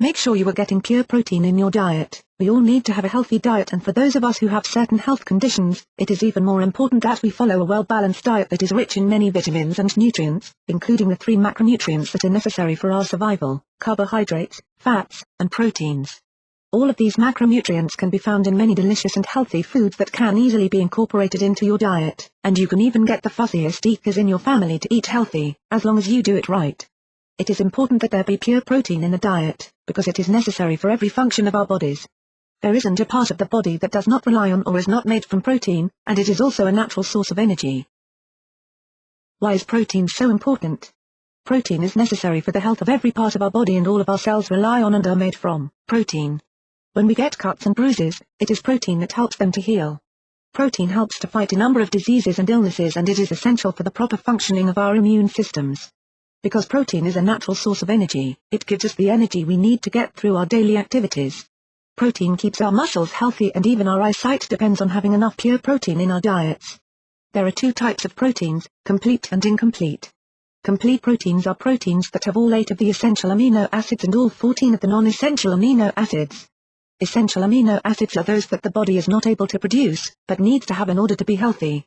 Make sure you are getting pure protein in your diet. We all need to have a healthy diet, and for those of us who have certain health conditions, it is even more important that we follow a well-balanced diet that is rich in many vitamins and nutrients, including the 3 macronutrients that are necessary for our survival: carbohydrates, fats, and proteins. All of these macronutrients can be found in many delicious and healthy foods that can easily be incorporated into your diet, and you can even get the fussiest eaters in your family to eat healthy, as long as you do it right. It is important that there be pure protein in the diet, because it is necessary for every function of our bodies. There isn't a part of the body that does not rely on or is not made from protein, and it is also a natural source of energy. Why is protein so important? Protein is necessary for the health of every part of our body, and all of our cells rely on and are made from protein. When we get cuts and bruises, it is protein that helps them to heal. Protein helps to fight a number of diseases and illnesses, and it is essential for the proper functioning of our immune systems. Because protein is a natural source of energy, it gives us the energy we need to get through our daily activities. Protein keeps our muscles healthy, and even our eyesight depends on having enough pure protein in our diets. There are 2 types of proteins, complete and incomplete. Complete proteins are proteins that have all 8 of the essential amino acids and all 14 of the non-essential amino acids. Essential amino acids are those that the body is not able to produce, but needs to have in order to be healthy.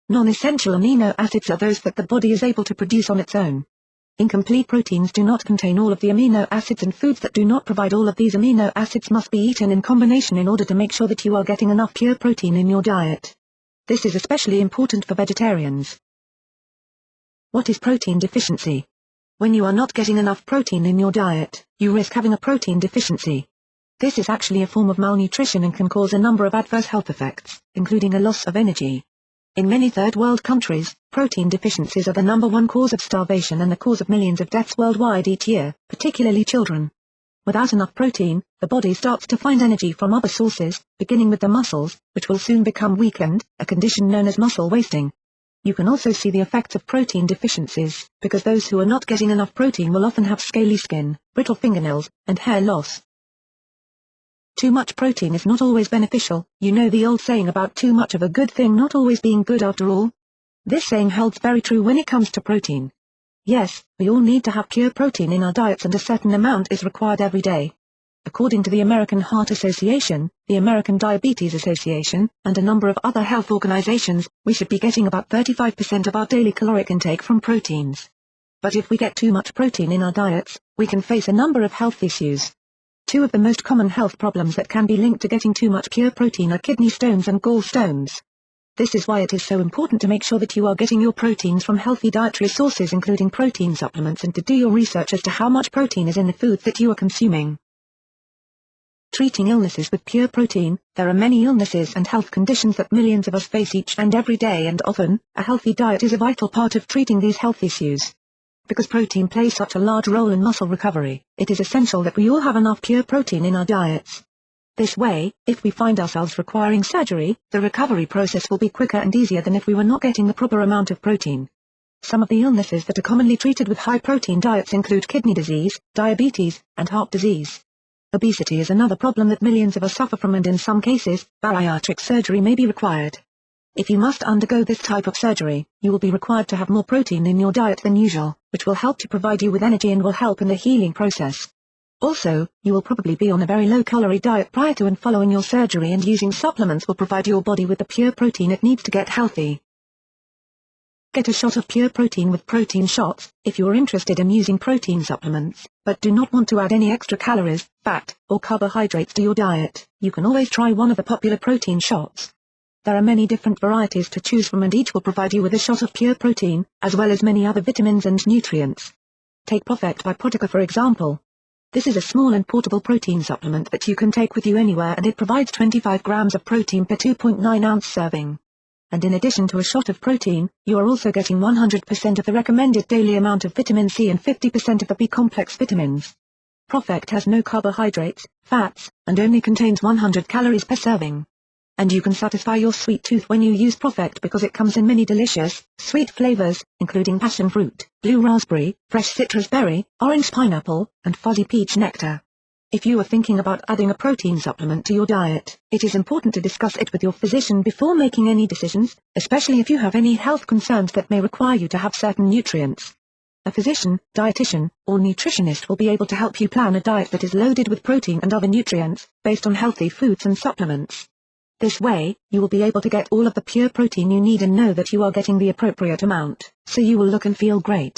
Non-essential amino acids are those that the body is able to produce on its own. Incomplete proteins do not contain all of the amino acids, and foods that do not provide all of these amino acids must be eaten in combination in order to make sure that you are getting enough pure protein in your diet. This is especially important for vegetarians. What is protein deficiency? When you are not getting enough protein in your diet, you risk having a protein deficiency. This is actually a form of malnutrition and can cause a number of adverse health effects, including a loss of energy. In many third-world countries, protein deficiencies are the #1 cause of starvation and the cause of millions of deaths worldwide each year, particularly children. Without enough protein, the body starts to find energy from other sources, beginning with the muscles, which will soon become weakened, a condition known as muscle wasting. You can also see the effects of protein deficiencies, because those who are not getting enough protein will often have scaly skin, brittle fingernails, and hair loss. Too much protein is not always beneficial. You know the old saying about too much of a good thing not always being good after all? This saying holds very true when it comes to protein. Yes, we all need to have pure protein in our diets, and a certain amount is required every day. According to the American Heart Association, the American Diabetes Association, and a number of other health organizations, we should be getting about 35% of our daily caloric intake from proteins. But if we get too much protein in our diets, we can face a number of health issues. 2 of the most common health problems that can be linked to getting too much pure protein are kidney stones and gallstones. This is why it is so important to make sure that you are getting your proteins from healthy dietary sources, including protein supplements, and to do your research as to how much protein is in the foods that you are consuming. Treating illnesses with pure protein. There are many illnesses and health conditions that millions of us face each and every day, and often, a healthy diet is a vital part of treating these health issues. Because protein plays such a large role in muscle recovery, it is essential that we all have enough pure protein in our diets. This way, if we find ourselves requiring surgery, the recovery process will be quicker and easier than if we were not getting the proper amount of protein. Some of the illnesses that are commonly treated with high-protein diets include kidney disease, diabetes, and heart disease. Obesity is another problem that millions of us suffer from, and in some cases, bariatric surgery may be required. If you must undergo this type of surgery, you will be required to have more protein in your diet than usual, which will help to provide you with energy and will help in the healing process. Also, you will probably be on a very low-calorie diet prior to and following your surgery, and using supplements will provide your body with the pure protein it needs to get healthy. Get a shot of pure protein with protein shots. If you are interested in using protein supplements, but do not want to add any extra calories, fat, or carbohydrates to your diet, you can always try one of the popular protein shots. There are many different varieties to choose from, and each will provide you with a shot of pure protein, as well as many other vitamins and nutrients. Take ProfectR by Protica for example. This is a small and portable protein supplement that you can take with you anywhere, and it provides 25 grams of protein per 2.9-ounce serving. And in addition to a shot of protein, you are also getting 100% of the recommended daily amount of vitamin C and 50% of the B-complex vitamins. ProfectR has no carbohydrates, fats, and only contains 100 calories per serving. And you can satisfy your sweet tooth when you use ProfectR because it comes in many delicious, sweet flavors, including passion fruit, blue raspberry, fresh citrus berry, orange pineapple, and fuzzy peach nectar. If you are thinking about adding a protein supplement to your diet, it is important to discuss it with your physician before making any decisions, especially if you have any health concerns that may require you to have certain nutrients. a physician, dietitian, or nutritionist will be able to help you plan a diet that is loaded with protein and other nutrients, based on healthy foods and supplements. This way, you will be able to get all of the pure protein you need and know that you are getting the appropriate amount, so you will look and feel great.